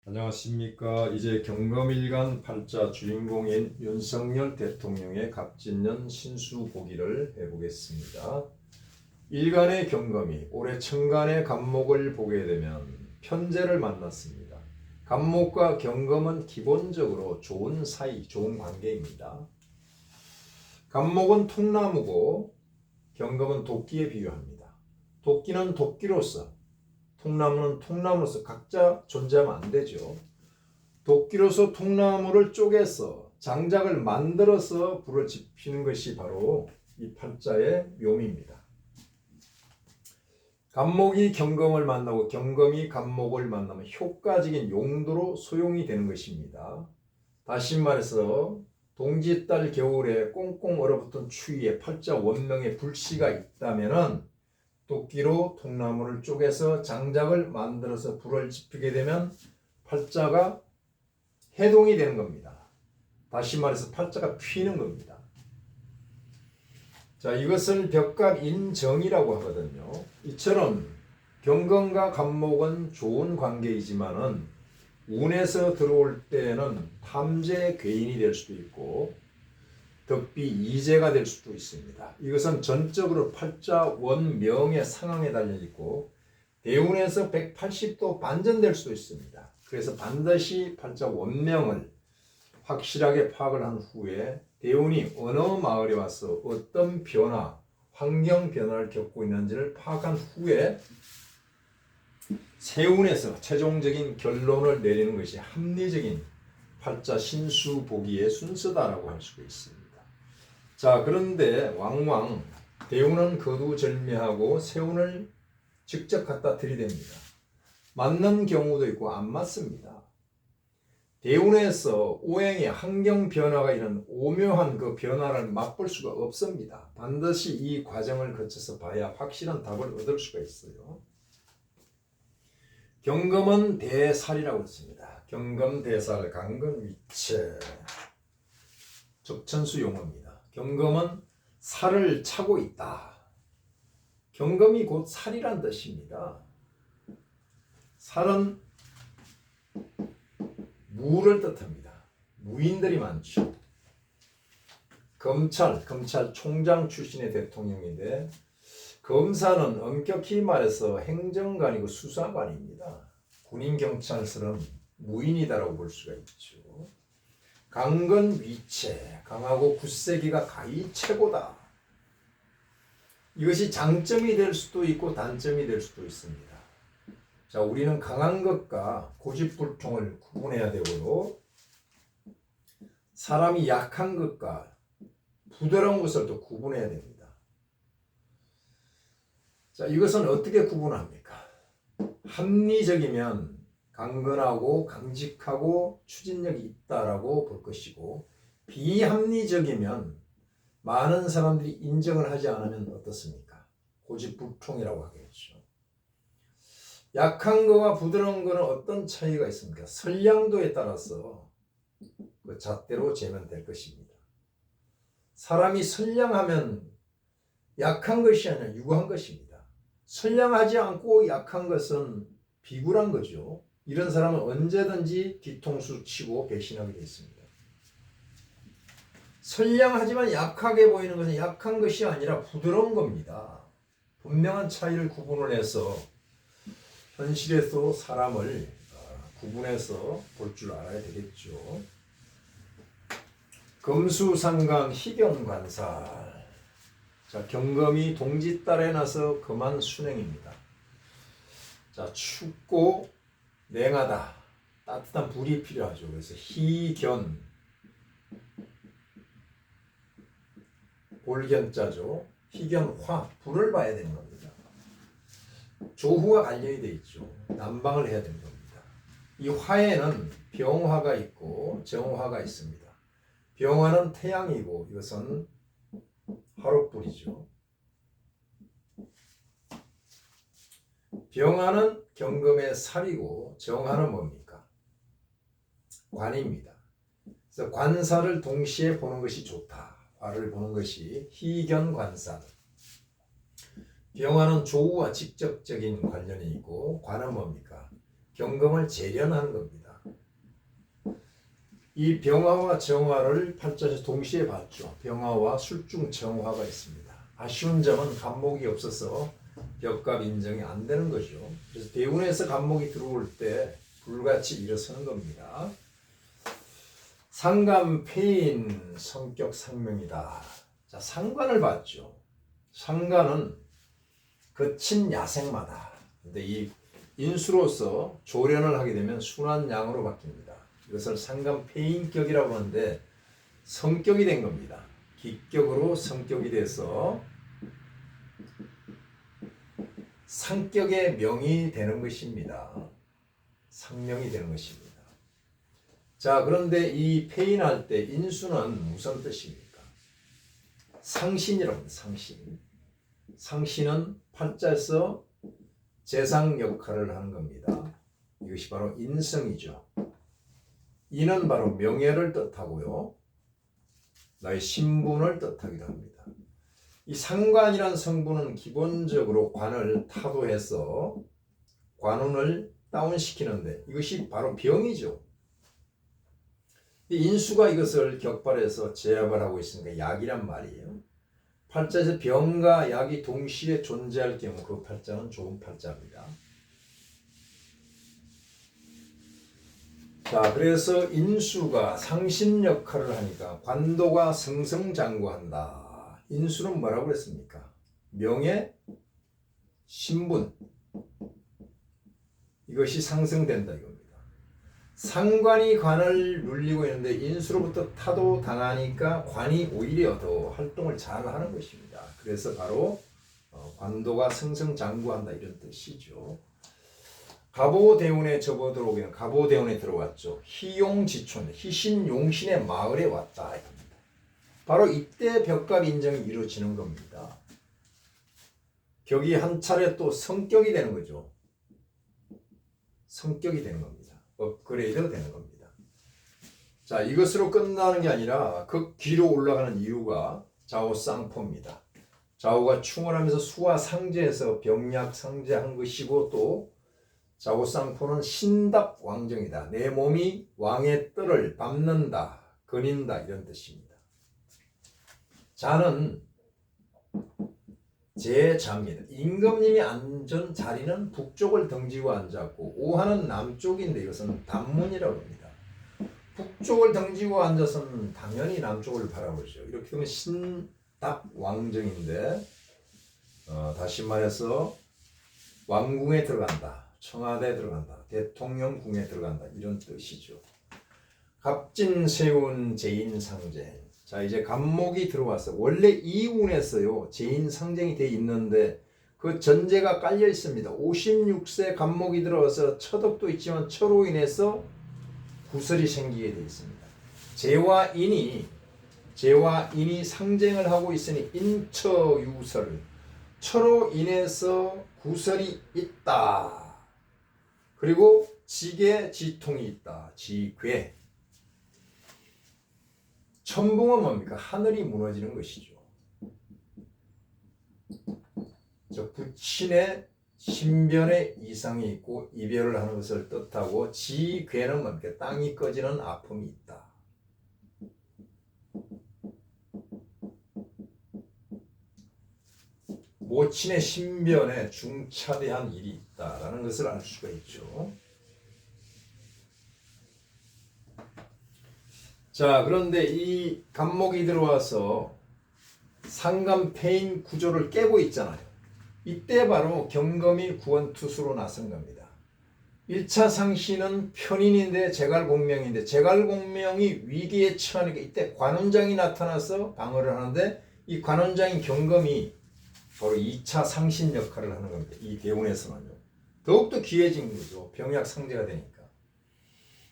안녕하십니까. 이제 경검일간 팔자 주인공인 윤석열 대통령의 갑진년 신수보기를 해보겠습니다. 일간의 경검이 올해 천간의 갑목을 보게 되면 편재를 만났습니다. 갑목과 경검은 기본적으로 좋은 사이, 좋은 관계입니다. 갑목은 통나무고 경검은 도끼에 비유합니다. 도끼는 도끼로서, 통나무는 통나무로서 각자 존재하면 안 되죠. 도끼로서 통나무를 쪼개서 장작을 만들어서 불을 지피는 것이 바로 이 팔자의 묘미입니다. 갑목이 경검을 만나고 경검이 갑목을 만나면 효과적인 용도로 소용이 되는 것입니다. 다시 말해서 동짓달 겨울에 꽁꽁 얼어붙은 추위에 팔자 원명에 불씨가 있다면은 도끼로 통나무를 쪼개서 장작을 만들어서 불을 지피게 되면 팔자가 해동이 되는 겁니다. 다시 말해서 팔자가 피는 겁니다. 자, 이것을 벽갑인정이라고 하거든요. 이처럼 경검과 갑목은 좋은 관계이지만은 운에서 들어올 때는 탐재 괴인이 될 수도 있고 덕비 이재가 될 수도 있습니다. 이것은 전적으로 팔자 원명의 상황에 달려있고 대운에서 180도 반전될 수도 있습니다. 그래서 반드시 팔자 원명을 확실하게 파악을 한 후에 대운이 어느 마을에 와서 어떤 변화, 환경 변화를 겪고 있는지를 파악한 후에 세운에서 최종적인 결론을 내리는 것이 합리적인 팔자 신수보기의 순서다라고 할 수가 있습니다. 자, 그런데 왕왕 대운은 거두절미하고 세운을 직접 갖다 들이댑니다. 맞는 경우도 있고 안 맞습니다. 대운에서 오행의 환경 변화가 이런 오묘한 그 변화를 맛볼 수가 없습니다. 반드시 이 과정을 거쳐서 봐야 확실한 답을 얻을 수가 있어요. 경검은 대살이라고 했습니다. 경검 대살, 강건위체, 적천수 용어입니다. 경검은 살을 차고 있다. 경검이 곧 살이란 뜻입니다. 살은 무를 뜻합니다. 무인들이 많죠. 검찰총장 출신의 대통령인데 검사는 엄격히 말해서 행정관이고 수사관입니다. 군인경찰서는 무인이다라고 볼 수가 있죠. 강건위체, 강하고 굳세기가 가히 최고다. 이것이 장점이 될 수도 있고 단점이 될 수도 있습니다. 자, 우리는 강한 것과 고집불통을 구분해야 되고요. 사람이 약한 것과 부드러운 것을 또 구분해야 됩니다. 자, 이것은 어떻게 구분합니까? 합리적이면 강건하고 강직하고 추진력이 있다라고 볼 것이고 비합리적이면 많은 사람들이 인정을 하지 않으면 어떻습니까? 고집불통이라고 하겠죠. 약한 거와 부드러운 거는 어떤 차이가 있습니까? 선량도에 따라서 그 잣대로 재면 될 것입니다. 사람이 선량하면 약한 것이 아니라 유한 것입니다. 선량하지 않고 약한 것은 비굴한 거죠. 이런 사람은 언제든지 뒤통수 치고 배신하게 되어 있습니다. 선량하지만 약하게 보이는 것은 약한 것이 아니라 부드러운 겁니다. 분명한 차이를 구분을 해서 현실에서 사람을 구분해서 볼 줄 알아야 되겠죠. 금수상강 희경관살. 자, 경검이 동짓달에 나서 금한 순행입니다. 자, 춥고 냉하다. 따뜻한 불이 필요하죠. 그래서 희견, 볼견자죠. 희견화, 불을 봐야 되는 겁니다. 조후가 관련이 되어 있죠. 난방을 해야 되는 겁니다. 이 화에는 병화가 있고 정화가 있습니다. 병화는 태양이고 이것은 화롯불이죠. 병화는 경검의 살이고 정화는 뭡니까? 관입니다. 그래서 관살을 동시에 보는 것이 좋다. 화를 보는 것이 희견관살. 병화는 조우와 직접적인 관련이 있고 관은 뭡니까? 경검을 재련하는 겁니다. 이 병화와 정화를 팔자에서 동시에 봤죠. 병화와 술중 정화가 있습니다. 아쉬운 점은 간목이 없어서 벽갑 인정이 안 되는 거죠. 그래서 대운에서 간목이 들어올 때 불같이 일어서는 겁니다. 상간 폐인 성격 상명이다. 자, 상관을 봤죠. 상관은 거친 야생마다. 근데 이 인수로서 조련을 하게 되면 순한 양으로 바뀝니다. 이것을 상간 폐인격이라고 하는데 성격이 된 겁니다. 기격으로 성격이 돼서 상격의 명이 되는 것입니다. 상명이 되는 것입니다. 자, 그런데 이 폐인할 때 인수는 무슨 뜻입니까? 상신이라고 합니다. 상신. 상신은 팔자에서 재상 역할을 하는 겁니다. 이것이 바로 인성이죠. 인은 바로 명예를 뜻하고요. 나의 신분을 뜻하기도 합니다. 이 상관이란 성분은 기본적으로 관을 타도해서 관운을 다운시키는데 이것이 바로 병이죠. 인수가 이것을 격발해서 제압을 하고 있으니까 약이란 말이에요. 팔자에서 병과 약이 동시에 존재할 경우 그 팔자는 좋은 팔자입니다. 자, 그래서 인수가 상신 역할을 하니까 관도가 승승장구한다. 인수는 뭐라고 그랬습니까? 명예, 신분, 이것이 상승된다 이겁니다. 상관이 관을 눌리고 있는데 인수로부터 타도 당하니까 관이 오히려 더 활동을 잘 하는 것입니다. 그래서 바로 관도가 승승장구한다 이런 뜻이죠. 갑오대운에 접어들어오기는 갑오대운에 들어왔죠. 희용지촌, 희신용신의 마을에 왔다. 바로 이때 벽갑 인정이 이루어지는 겁니다. 격이 한 차례 또 성격이 되는 거죠. 성격이 되는 겁니다. 업그레이드 되는 겁니다. 자, 이것으로 끝나는 게 아니라 극기로 올라가는 이유가 좌우쌍포입니다. 좌우가 충원하면서 수와 상제해서 병약 상제한 것이고 또 좌우쌍포는 신답왕정이다. 내 몸이 왕의 뜰을 밟는다, 거닌다 이런 뜻입니다. 자는 제자입니다. 임금님이 앉은 자리는 북쪽을 등지고 앉았고 오하는 남쪽인데 이것은 단문이라고 합니다. 북쪽을 등지고 앉아서는 당연히 남쪽을 바라보죠. 이렇게 되면 신답왕정인데 다시 말해서 왕궁에 들어간다, 청와대에 들어간다, 대통령궁에 들어간다 이런 뜻이죠. 갑진세운 제인상제. 자, 이제 갑목이 들어왔어. 원래 이운에서요 제인상쟁이 돼 있는데 그 전제가 깔려 있습니다. 56세 갑목이 들어와서 처덕도 있지만 처로 인해서 구설이 생기게 돼 있습니다. 재와 인이 상쟁을 하고 있으니 인처유설, 처로 인해서 구설이 있다. 그리고 지계 지통이 있다. 지괴. 천붕은 뭡니까? 하늘이 무너지는 것이죠. 저 부친의 신변에 이상이 있고 이별을 하는 것을 뜻하고 지괴는 뭡니까? 땅이 꺼지는 아픔이 있다. 모친의 신변에 중차대한 일이 있다라는 것을 알 수가 있죠. 자, 그런데 이 갑목이 들어와서 상간폐인 구조를 깨고 있잖아요. 이때 바로 경검이 구원투수로 나선 겁니다. 1차 상신은 편인인데 제갈공명인데 제갈공명이 위기에 처하니까 이때 관원장이 나타나서 방어를 하는데 이 관원장인 경검이 바로 2차 상신 역할을 하는 겁니다. 이 대운에서는요. 더욱더 귀해진 거죠. 병약 상제가 되니까.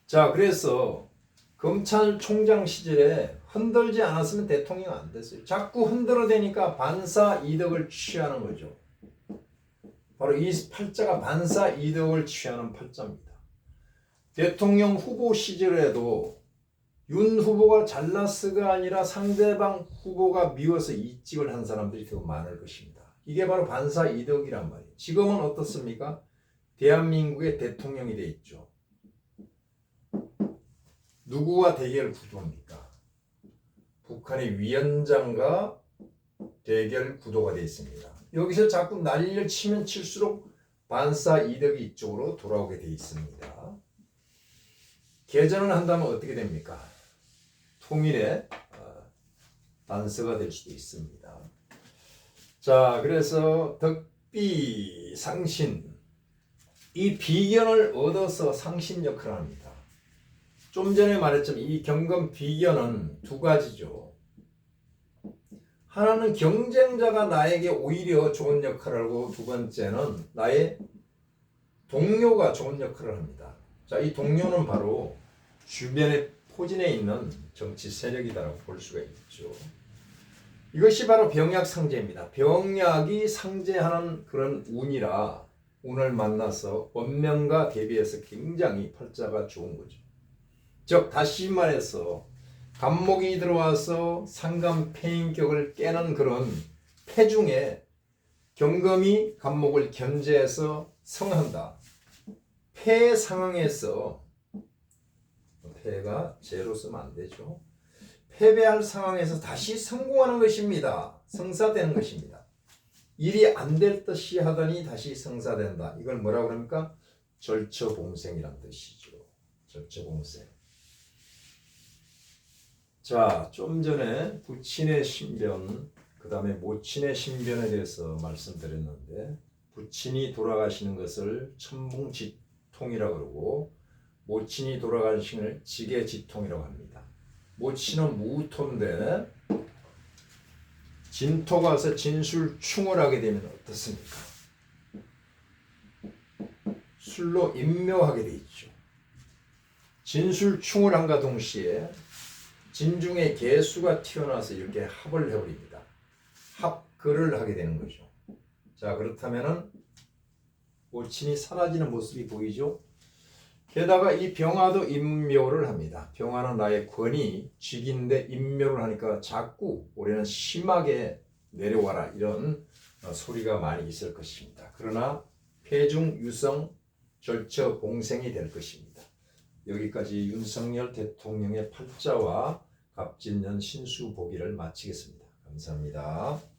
자, 그래서 검찰총장 시절에 흔들지 않았으면 대통령 안 됐어요. 자꾸 흔들어대니까 반사 이덕을 취하는 거죠. 바로 이 팔자가 반사 이덕을 취하는 팔자입니다. 대통령 후보 시절에도 윤 후보가 잘났어가 아니라 상대방 후보가 미워서 이직을 한 사람들이 더 많을 것입니다. 이게 바로 반사 이덕이란 말이에요. 지금은 어떻습니까? 대한민국의 대통령이 돼 있죠. 누구와 대결 구도입니까? 북한의 위원장과 대결 구도가 되어 있습니다. 여기서 자꾸 난리를 치면 칠수록 반사 이득이 이쪽으로 돌아오게 되어 있습니다. 개전을 한다면 어떻게 됩니까? 통일의 단서가 될 수도 있습니다. 자, 그래서 덕비 상신, 이 비견을 얻어서 상신 역할을 합니다. 좀 전에 말했지만 이 경금 비견은 두 가지죠. 하나는 경쟁자가 나에게 오히려 좋은 역할을 하고, 두 번째는 나의 동료가 좋은 역할을 합니다. 자, 이 동료는 바로 주변에 포진해 있는 정치 세력이다라고 볼 수가 있죠. 이것이 바로 병약 상제입니다. 병약이 상제하는 그런 운이라 운을 만나서 원명과 대비해서 굉장히 팔자가 좋은 거죠. 즉 다시 말해서 간목이 들어와서 상간패인격을 깨는 그런 패 중에 경금이 간목을 견제해서 성한다. 패 상황에서, 패가 제로 쓰면 안 되죠. 패배할 상황에서 다시 성공하는 것입니다. 성사되는 것입니다. 일이 안 될 듯이 하더니 다시 성사된다. 이걸 뭐라고 그럽니까? 절처봉생이란 뜻이죠. 절처봉생. 자, 좀 전에 부친의 신변, 그 다음에 모친의 신변에 대해서 말씀드렸는데, 부친이 돌아가시는 것을 천붕지통이라고 그러고, 모친이 돌아가시는 것을 지계지통이라고 합니다. 모친은 무토인데 진토가 와서 진술충을 하게 되면 어떻습니까? 술로 임묘하게 돼 있죠. 진술충을 한과 동시에 진중에 개수가 튀어나와서 이렇게 합을 해버립니다. 합글을 하게 되는 거죠. 자, 그렇다면은 모친이 사라지는 모습이 보이죠. 게다가 이 병화도 임묘를 합니다. 병화는 나의 권위, 직인데 임묘를 하니까 자꾸 올해는 심하게 내려와라 이런 소리가 많이 있을 것입니다. 그러나 폐중, 유성, 절처, 봉생이 될 것입니다. 여기까지 윤석열 대통령의 팔자와 갑진년 신수보기를 마치겠습니다. 감사합니다.